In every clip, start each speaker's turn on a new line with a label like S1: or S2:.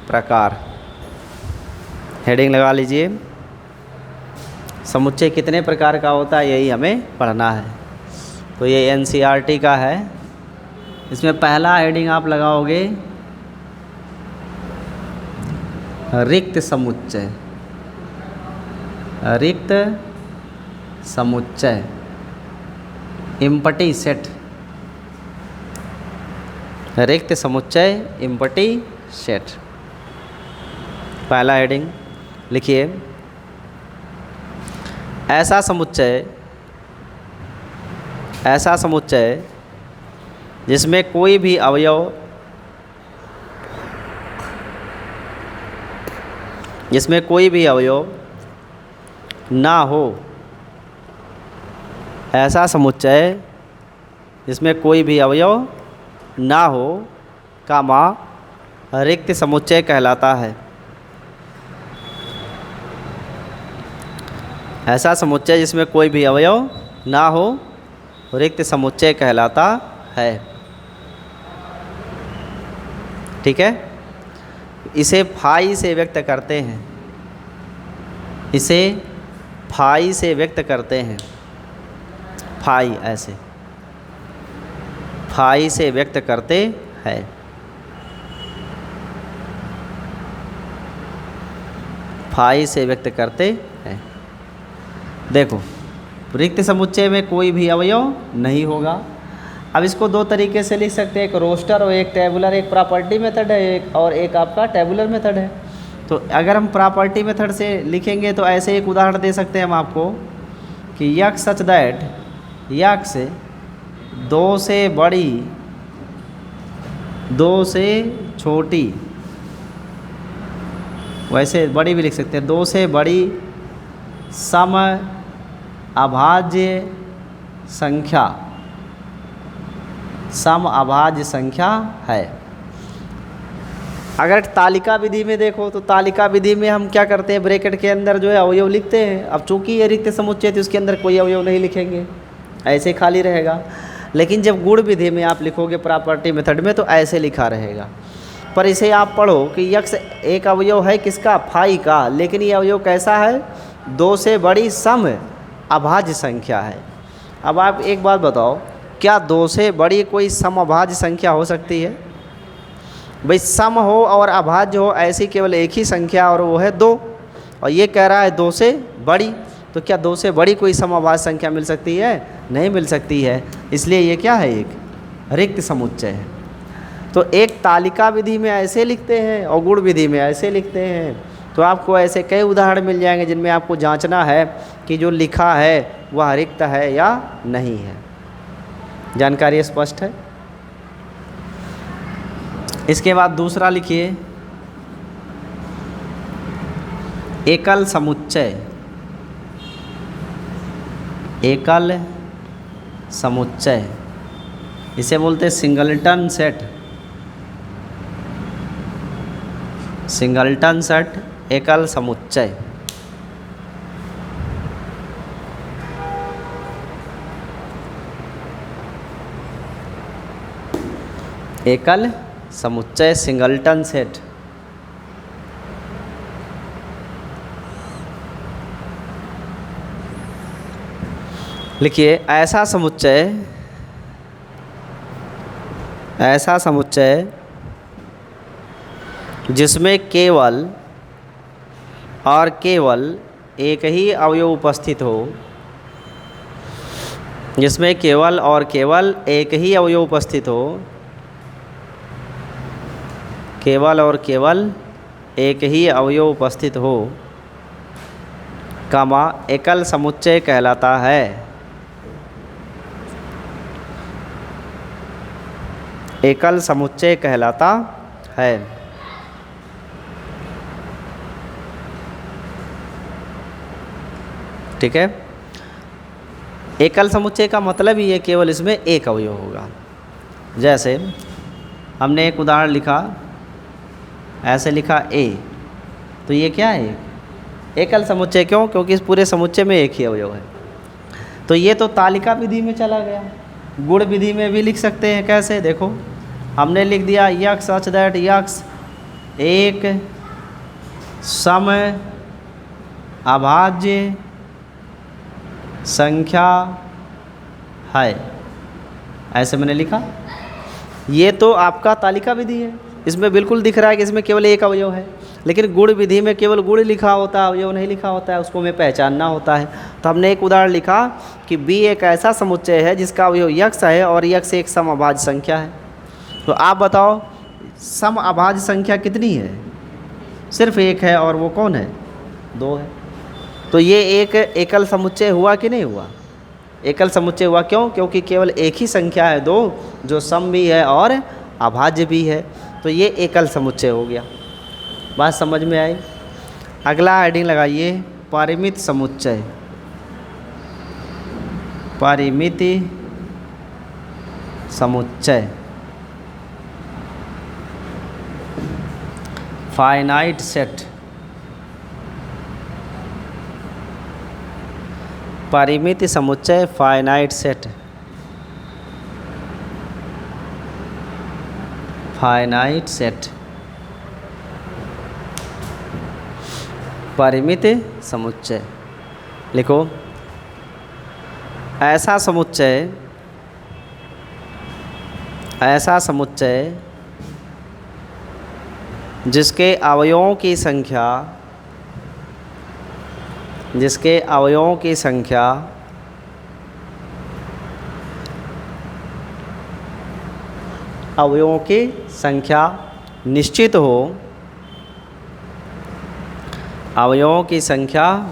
S1: प्रकार। हेडिंग लगा लीजिए, समुच्चय कितने प्रकार का होता है यही हमें पढ़ना है। तो ये एनसीईआरटी का है। इसमें पहला हेडिंग आप लगाओगे रिक्त समुच्चय। रिक्त समुच्चय, एम्प्टी सेट। रिक्त समुच्चय, एम्प्टी सेट, पहला हेडिंग लिखिए। ऐसा समुच्चय जिसमें कोई भी अवयव ना हो। ऐसा समुच्चय जिसमें कोई भी अवयव ना हो, कामा रिक्त समुच्चय कहलाता है। ऐसा समुच्चय जिसमें कोई भी अवयव ना हो, रिक्त समुच्चय कहलाता है। ठीक है, इसे फाई से व्यक्त करते हैं। इसे फाई से व्यक्त करते हैं। फाई, ऐसे फाई से व्यक्त करते हैं। फाई से व्यक्त करते हैं। देखो, रिक्त समुच्चय में कोई भी अवयव नहीं होगा। अब इसको दो तरीके से लिख सकते हैं, एक रोस्टर और एक टेबुलर। एक प्रॉपर्टी मेथड है और एक आपका टेबुलर मेथड है। तो अगर हम प्रॉपर्टी मेथड से लिखेंगे तो ऐसे एक उदाहरण दे सकते हैं हम आपको कि यक्स सच दैट यक्स 2 से बड़ी 2 से छोटी, वैसे बड़ी भी लिख सकते हैं, 2 से बड़ी सम अभाज्य संख्या, सम अभाज्य संख्या है। अगर तालिका विधि में देखो तो तालिका विधि में हम क्या करते हैं, ब्रैकेट के अंदर जो है अवयव लिखते हैं। अब चूंकि ये रिक्त समुच्चय तो उसके अंदर कोई अवयव नहीं लिखेंगे, ऐसे खाली रहेगा। लेकिन जब गुण विधि में आप लिखोगे प्रॉपर्टी मेथड में तो ऐसे लिखा रहेगा। पर इसे आप पढ़ो कि यक्स एक अवयव है किसका, फाई का, लेकिन ये अवयव कैसा है, 2 से बड़ी सम अभाज्य संख्या है। अब आप एक बात बताओ, क्या 2 से बड़ी कोई सम अभाज्य संख्या हो सकती है? भाई सम हो और अभाज्य हो ऐसी केवल एक ही संख्या और वो है 2, और ये कह रहा है 2 से बड़ी। तो क्या 2 से बड़ी कोई सम अभाज्य संख्या मिल सकती है? नहीं मिल सकती है। इसलिए ये क्या है, एक रिक्त समुच्चय है। तो एक तालिका विधि में ऐसे लिखते हैं और गुण विधि में ऐसे लिखते हैं। तो आपको ऐसे कई उदाहरण मिल जाएंगे जिनमें आपको जांचना है कि जो लिखा है वह रिक्त है या नहीं है। जानकारी स्पष्ट है? इसके बाद दूसरा लिखिए, एकल समुच्चय। एकल समुच्चय, इसे बोलते हैं सिंगलटन सेट। सिंगलटन सेट, एकल समुच्चय। एकल समुच्चय, सिंगलटन सेट। लिखिए, ऐसा समुच्चय जिसमें केवल और केवल एक ही अवयव उपस्थित हो। जिसमें केवल और केवल एक ही अवयव उपस्थित हो। केवल और केवल एक ही अवयव उपस्थित हो, कामा एकल समुच्चय कहलाता है। एकल समुच्चय कहलाता है। ठीक है, एकल समुच्चय का मतलब ही है केवल इसमें एक अवयव होगा। जैसे हमने एक उदाहरण लिखा, ऐसे लिखा ए, तो ये क्या है, एकल समुच्चय। क्यों? क्योंकि इस पूरे समुच्चय में एक ही अवयव है। तो ये तो तालिका विधि में चला गया। गुण विधि में भी लिख सकते हैं। कैसे? देखो, हमने लिख दिया यक्स सच दैट यक्स एक सम अभाज्य संख्या है, ऐसे मैंने लिखा। ये तो आपका तालिका विधि है, इसमें बिल्कुल दिख रहा है कि इसमें केवल एक अवयव है, लेकिन गुण विधि में केवल गुण लिखा होता है, अवयव नहीं लिखा होता है, उसको हमें पहचानना होता है। तो हमने एक उदाहरण लिखा कि बी एक ऐसा समुच्चय है जिसका अवयव यक्स है और यक्स एक सम अभाज्य संख्या है। तो आप बताओ सम अभाज्य संख्या कितनी है? सिर्फ एक है, और वो कौन है? 2 है। तो ये एक एकल समुच्चय हुआ कि नहीं हुआ? एकल समुच्चय हुआ। क्यों? क्योंकि केवल एक ही संख्या है 2, जो सम भी है और अभाज्य भी है, तो ये एकल समुच्चय हो गया। बात समझ में आई? अगला हेडिंग लगाइए, परिमित समुच्चय। परिमित समुच्चय, फाइनाइट सेट। परिमित समुच्चय फाइनाइट सेट। फाइनाइट सेट परिमित समुच्चय लिखो। ऐसा समुच्चय जिसके अवयवों की संख्या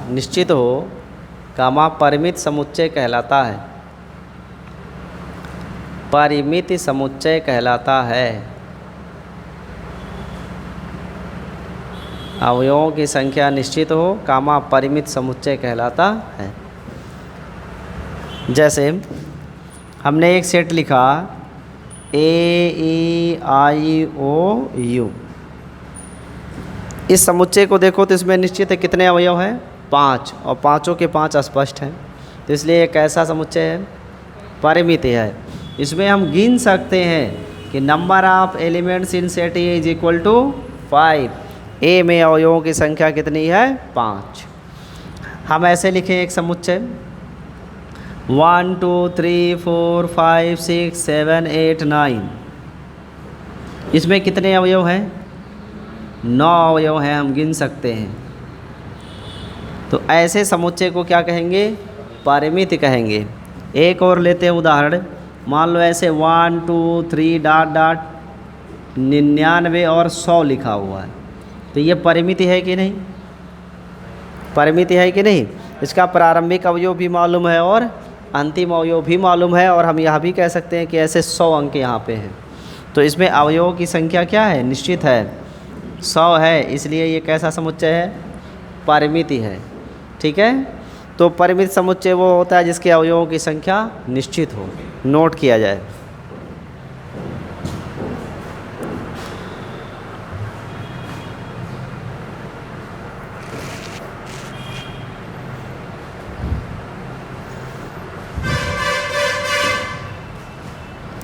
S1: निश्चित हो, कामा परिमित समुच्चय कहलाता है। परिमित समुच्चय कहलाता है। अवयवों की संख्या निश्चित हो, कामा परिमित समुच्चय कहलाता है। जैसे हमने एक सेट लिखा AEIOU। इस समुच्चय को देखो तो इसमें निश्चित है कितने अवयव हैं? 5, और पाँचों के 5 अस्पष्ट हैं, तो इसलिए एक ऐसा समुच्चय है, परिमित है। इसमें हम गिन सकते हैं कि number of elements in set A is equal to 5। A में अवयवों की संख्या कितनी है? 5। हम ऐसे लिखें एक समुच्चय 1 2 3 4 5 6 7 8 9। इसमें कितने अवयव हैं? 9 अवयव हैं, हम गिन सकते हैं। तो ऐसे समुच्चय को क्या कहेंगे? परिमित कहेंगे। एक और लेते हैं उदाहरण। मान लो ऐसे 1 2 3 डॉट डॉट 99 और 100 लिखा हुआ है, तो ये परिमित है कि नहीं? परिमित है कि नहीं? इसका प्रारंभिक अवयव भी मालूम है और अंतिम अवयव भी मालूम है, और हम यह भी कह सकते हैं कि ऐसे 100 अंक यहाँ पे हैं। तो इसमें अवयवों की संख्या क्या है? निश्चित है, 100 है, इसलिए ये कैसा समुच्चय है? परिमित है। ठीक है। तो परिमित समुच्चय वो होता है जिसके अवयवों की संख्या निश्चित हो। नोट किया जाए।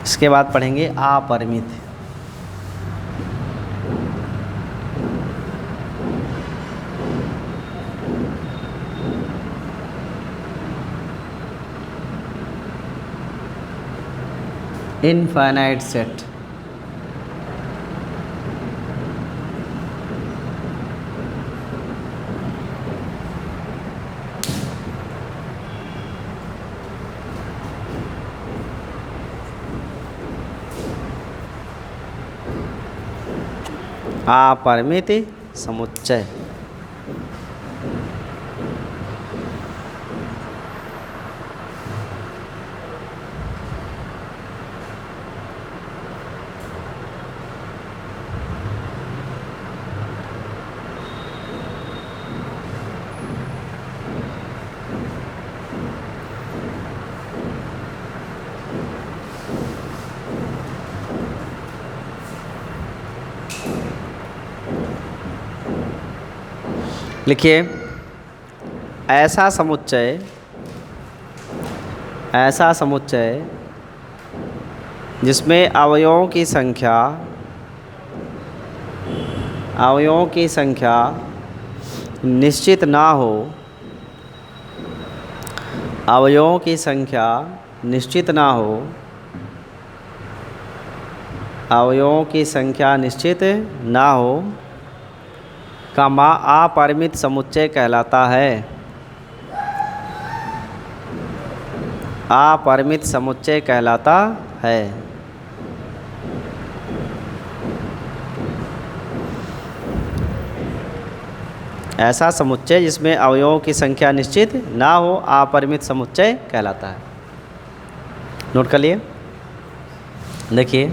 S1: इसके बाद पढ़ेंगे अपरिमित। Infinite set. अपरिमित समुच्चय। लिखिए, ऐसा समुच्चय जिसमें अवयवों की संख्या अवयवों की संख्या निश्चित ना हो, अवयवों की संख्या निश्चित ना हो, अवयवों की संख्या निश्चित ना हो अपरिमित समुच्चय कहलाता है। अपरिमित समुच्चय कहलाता है। ऐसा समुच्चय जिसमें अवयवों की संख्या निश्चित ना हो अपरिमित समुच्चय कहलाता है। नोट कर लिए। देखिए,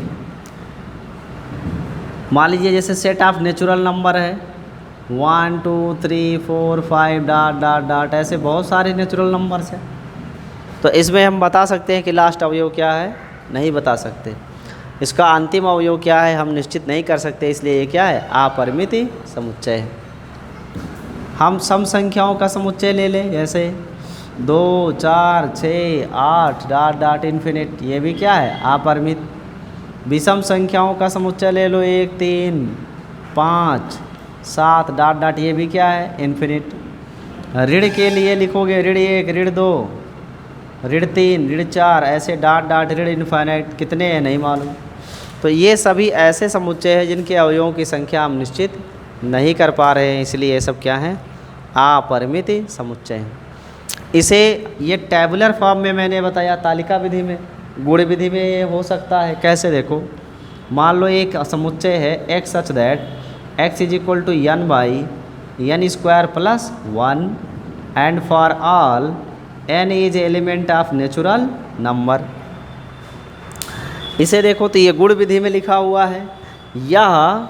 S1: मान लीजिए जैसे सेट ऑफ नेचुरल नंबर है 1 2 3 4 5 डॉट डॉट डॉट, ऐसे बहुत सारे नेचुरल नंबर्स हैं। तो इसमें हम बता सकते हैं कि लास्ट अवयव क्या है? नहीं बता सकते। इसका अंतिम अवयव क्या है हम निश्चित नहीं कर सकते, इसलिए ये क्या है? अपरिमित समुच्चय है। हम सम संख्याओं का समुच्चय ले लें, जैसे 2 4 6 8 डॉट डॉट इन्फिनिट, ये भी क्या है? अपरिमित। विषम संख्याओं का समुच्चय ले लो, 1 3 5 7 डॉट डॉट, ये भी क्या है? इन्फिनिट। ऋण के लिए लिखोगे ऋण 1 ऋण 2 ऋण 3 ऋण 4, ऐसे डॉट डॉट ऋण इन्फिनिट, कितने हैं नहीं मालूम। तो ये सभी ऐसे समुच्चय हैं जिनके अवयवों की संख्या हम निश्चित नहीं कर पा रहे हैं, इसलिए ये सब क्या हैं? अपरिमित समुच्चय हैं। इसे ये टेबुलर फॉर्म में मैंने बताया, तालिका विधि में, गुण विधि में ये हो सकता है। कैसे? देखो, मान लो एक समुच्चय है x such that x is equal to n by n square plus 1 and for all n is element of natural number. इसे देखो तो ये गुण विधि में लिखा हुआ है, यह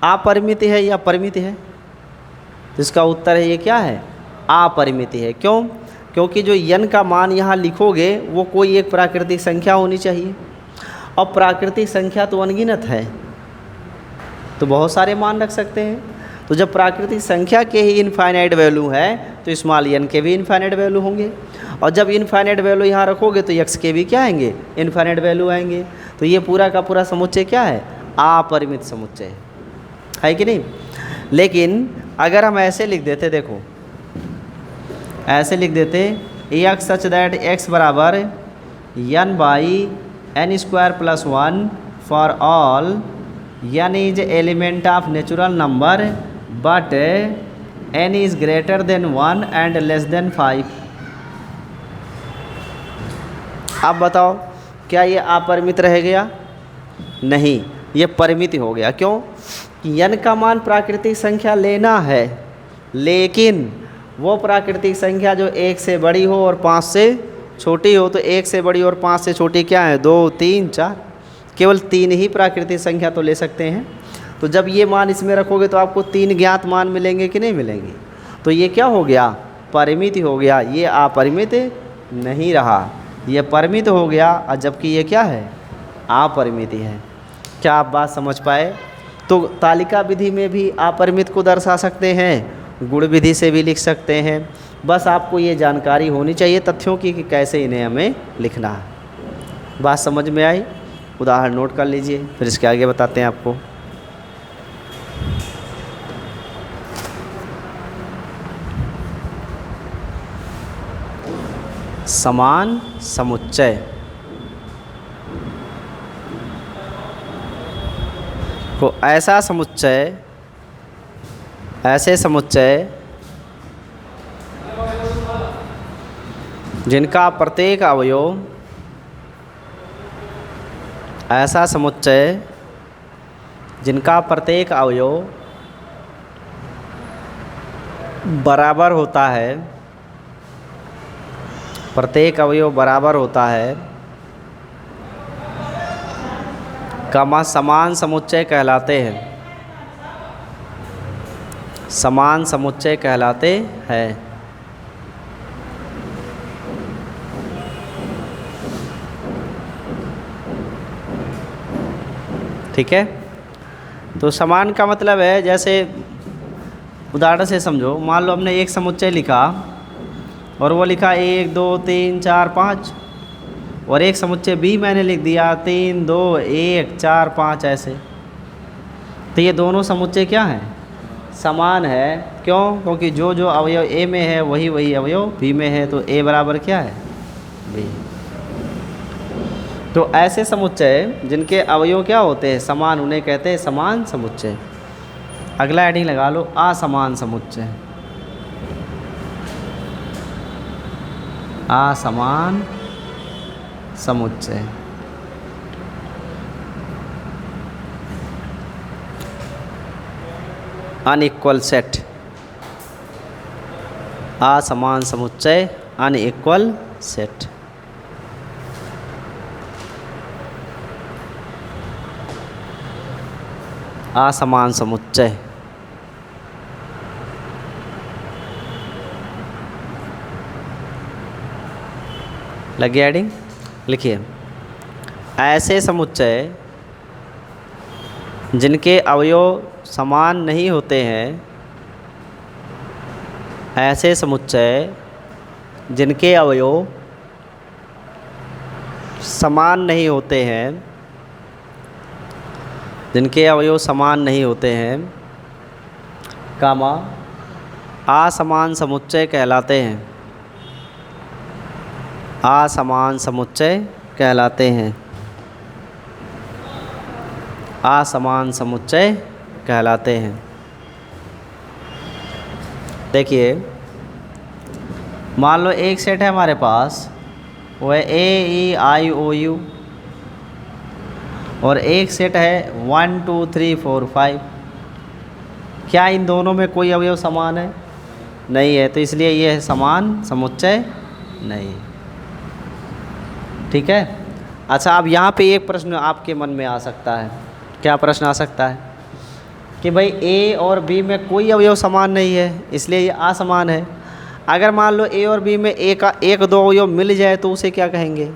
S1: अपरिमित है या परिमित है? तो इसका उत्तर है ये क्या है? अपरिमित है। क्यों? क्योंकि जो n का मान यहाँ लिखोगे वो कोई एक प्राकृतिक संख्या होनी चाहिए, और प्राकृतिक संख्या तो अनगिनत है, तो बहुत सारे मान रख सकते हैं। तो जब प्राकृतिक संख्या के ही इनफाइनाइट वैल्यू है तो स्मॉल n के भी इनफाइनाइट वैल्यू होंगे, और जब इनफाइनाइट वैल्यू यहाँ रखोगे तो x के भी क्या आएंगे? इनफाइनाइट वैल्यू आएंगे। तो ये पूरा का पूरा समुच्चय क्या है? अपरिमित समुच्चय है कि नहीं? लेकिन अगर हम ऐसे लिख देते, देखो ऐसे लिख देते, x सच दैट x बराबर n by n square plus 1 for all n is element of natural number but n is greater than 1 and less than 5। अब बताओ क्या ये अपरिमित रह गया? नहीं, ये परिमित हो गया। क्यों? n का मान प्राकृतिक संख्या लेना है, लेकिन वो प्राकृतिक संख्या जो 1 से बड़ी हो और 5 से छोटी हो। तो 1 से बड़ी और 5 से छोटी क्या है? 2 3 4, केवल 3 ही प्राकृतिक संख्या तो ले सकते हैं। तो जब ये मान इसमें रखोगे तो आपको 3 ज्ञात मान मिलेंगे कि नहीं मिलेंगे? तो ये क्या हो गया? परिमित हो गया। ये अपरिमित नहीं रहा, ये परिमित हो गया, और जबकि ये क्या है? अपरिमित है। क्या आप बात समझ पाए? तो तालिका विधि में भी अपरिमित को दर्शा सकते हैं, गुण विधि से भी लिख सकते हैं। बस आपको ये जानकारी होनी चाहिए तथ्यों की कि कैसे इन्हें हमें लिखना है। बात समझ में आई? उदाहरण नोट कर लीजिए, फिर इसके आगे बताते हैं आपको। समान समुच्चय को ऐसे समुच्चय जिनका प्रत्येक अवयव, ऐसा समुच्चय जिनका प्रत्येक अवयव बराबर होता है, प्रत्येक अवयव बराबर होता है, कमा समान समुच्चय कहलाते हैं, समान समुच्चय कहलाते हैं। ठीक है? तो समान का मतलब है, जैसे उदाहरण से समझो, मान लो हमने एक समुच्चय लिखा और वो लिखा 1 2 3 4 5, और एक समुच्चय भी मैंने लिख दिया 3 2 1 4 5 ऐसे। तो ये दोनों समुच्चय क्या हैं? समान है। क्यों? क्योंकि जो जो अवयव ए में है वही वही अवयव बी में है, तो ए बराबर क्या है? बी। तो ऐसे समुच्चय जिनके अवयव क्या होते हैं? समान, उन्हें कहते हैं समान समुच्चय। अगला हेडिंग लगा लो, असमान समुच्चय। असमान समुच्चय। Unequal set. असमान समुच्चय अनइक्वल सेट। असमान समुच्चय। लगी हेडिंग? लिखिए, ऐसे समुच्चय जिनके अवयव समान नहीं होते हैं, ऐसे समुच्चय जिनके अवयव समान नहीं होते हैं, जिनके अवयव समान नहीं होते हैं, कामा असमान समुच्चय कहलाते हैं। असमान समुच्चय कहलाते हैं। असमान समुच्चय कहलाते हैं। देखिए, मान लो एक सेट है हमारे पास, वो है ए ई आई ओ यू, और एक सेट है 1 2 3 4 5। क्या इन दोनों में कोई अवयव समान है? नहीं है, तो इसलिए ये है समान समुच्चय नहीं। ठीक है। अच्छा, अब यहाँ पे एक प्रश्न आपके मन में आ सकता है। क्या प्रश्न आ सकता है? कि भाई ए और बी में कोई अवयव समान नहीं है, इसलिए ये असमान है। अगर मान लो ए और बी में एक दो अवयव मिल जाए तो उसे क्या कहेंगे?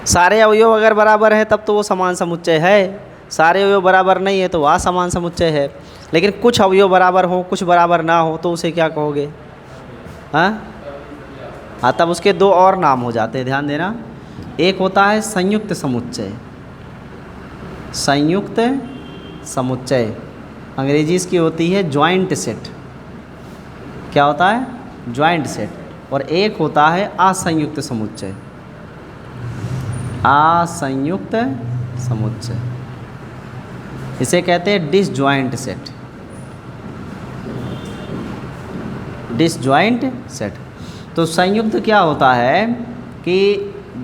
S1: सारे अवयव अगर बराबर हैं तब तो वो समान समुच्चय है, सारे अवयव बराबर नहीं है तो वह असमान समुच्चय है। लेकिन कुछ अवयव बराबर हो, कुछ बराबर ना हो, तो उसे क्या कहोगे? हाँ, तब उसके दो और नाम हो जाते हैं, ध्यान देना। एक होता है संयुक्त समुच्चय। संयुक्त समुच्चय, अंग्रेजी इसकी होती है जॉइंट सेट। क्या होता है? Joint set. और एक होता है असंयुक्त समुच्चय। असंयुक्त समुच्चय, इसे कहते हैं डिसजॉइंट सेट। Disjoint set. तो संयुक्त क्या होता है कि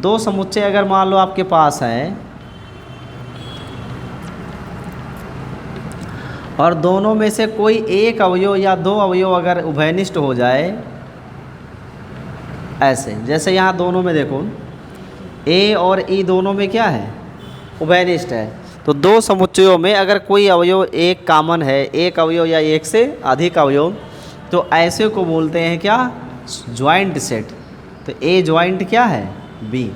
S1: दो समुच्चय अगर मान लो आपके पास हैं और दोनों में से कोई एक अवयव या दो अवयव अगर उभयनिष्ठ हो जाए, ऐसे जैसे यहाँ दोनों में देखो ए और ई दोनों में क्या है? उभयनिष्ठ है। तो दो समुच्चयों में अगर कोई अवयव एक कॉमन है, एक अवयव या एक से अधिक अवयव, तो ऐसे को बोलते हैं क्या? Joint set. तो ए ज्वाइंट क्या है? बी।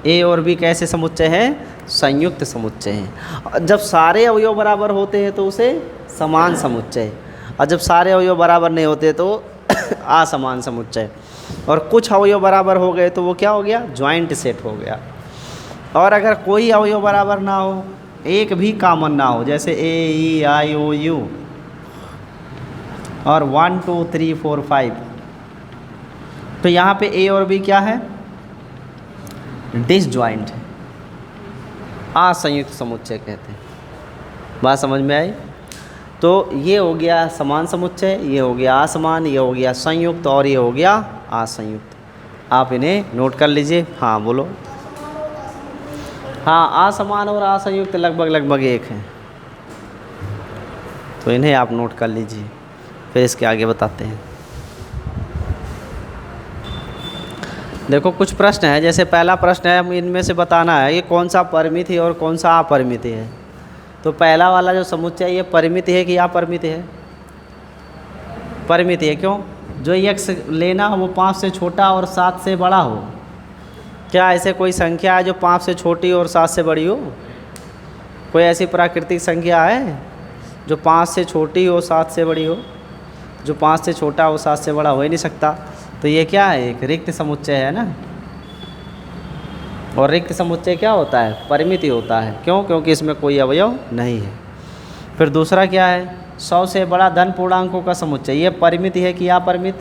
S1: ए और बी कैसे समुच्चय हैं? संयुक्त समुच्चय हैं। और जब सारे अवयव बराबर होते हैं तो उसे समान समुच्चय, और जब सारे अवयव बराबर नहीं होते तो असमान समुच्चय। और कुछ अवयव बराबर हो गए तो वो क्या हो गया? ज्वाइंट सेट हो गया। और अगर कोई अवयव बराबर ना हो, एक भी कॉमन ना हो, जैसे ए ई आई ओ यू और 1 2 3 4 5, तो यहाँ पे ए और बी क्या है? डिसजॉइंट है, असंयुक्त समुच्चय कहते हैं। बात समझ में आई? तो ये हो गया समान समुच्चय, ये हो गया असमान, ये हो गया संयुक्त, और ये हो गया असंयुक्त। आप इन्हें नोट कर लीजिए। हाँ बोलो। हाँ, असमान और असंयुक्त लगभग एक हैं, तो इन्हें आप नोट कर लीजिए, फिर इसके आगे बताते हैं। देखो कुछ प्रश्न है, जैसे पहला प्रश्न है, इनमें से बताना है कि कौन सा परिमित है और कौन सा अपरिमित है। तो पहला वाला जो समुच्चय ये परिमित है कि अपरिमित है? परिमित है। क्यों? जो x लेना हो वो 5 से छोटा और 7 से बड़ा हो। क्या ऐसे कोई संख्या है जो 5 से छोटी और 7 से बड़ी हो? कोई ऐसी प्राकृतिक संख्या है जो 5 से छोटी हो 7 से बड़ी हो? जो 5 से छोटा हो 7 से बड़ा हो ही नहीं सकता। तो ये क्या है, एक रिक्त समुच्चय है ना। और रिक्त समुच्चय क्या होता है, परिमित ही होता है। क्यों? क्योंकि इसमें कोई अवयव नहीं है। फिर दूसरा क्या है, 100 से बड़ा धन पूर्णांकों का समुच्चय, ये परिमित है कि अपरिमित?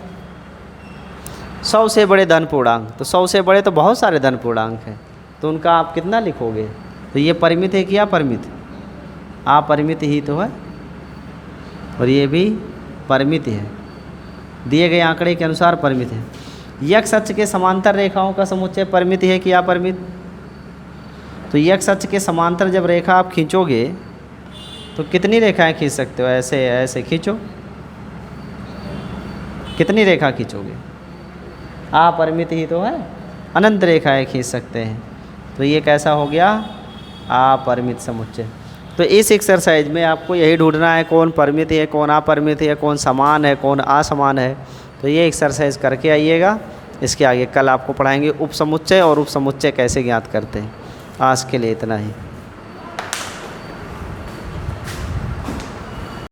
S1: 100 से बड़े धन पूर्णांक, तो 100 से बड़े तो बहुत सारे धन पूर्णांक हैं, तो उनका आप कितना लिखोगे? तो ये परिमित है कि अपरिमित? अपरिमित ही तो है, और ये भी परिमित है, दिए गए आंकड़े के अनुसार परिमित है। यक्ष अक्ष के समांतर रेखाओं का समुच्चय परिमित है कि अपरिमित? तो यक्ष अक्ष के समांतर जब रेखा आप खींचोगे तो कितनी रेखाएं खींच सकते हो? ऐसे ऐसे खींचो, कितनी रेखा खींचोगे? अपरिमित ही तो है, अनंत रेखाएं खींच सकते हैं। तो ये कैसा हो गया, अपरिमित समुच्चय। तो इस एक्सरसाइज में आपको यही ढूंढना है कौन परिमित है, कौन अपरिमित है, कौन समान है, कौन असमान है। तो ये एक्सरसाइज करके आइएगा। इसके आगे कल आपको पढ़ाएंगे उपसमुच्चय और उपसमुच्चय कैसे ज्ञात करते हैं। आज के लिए इतना ही।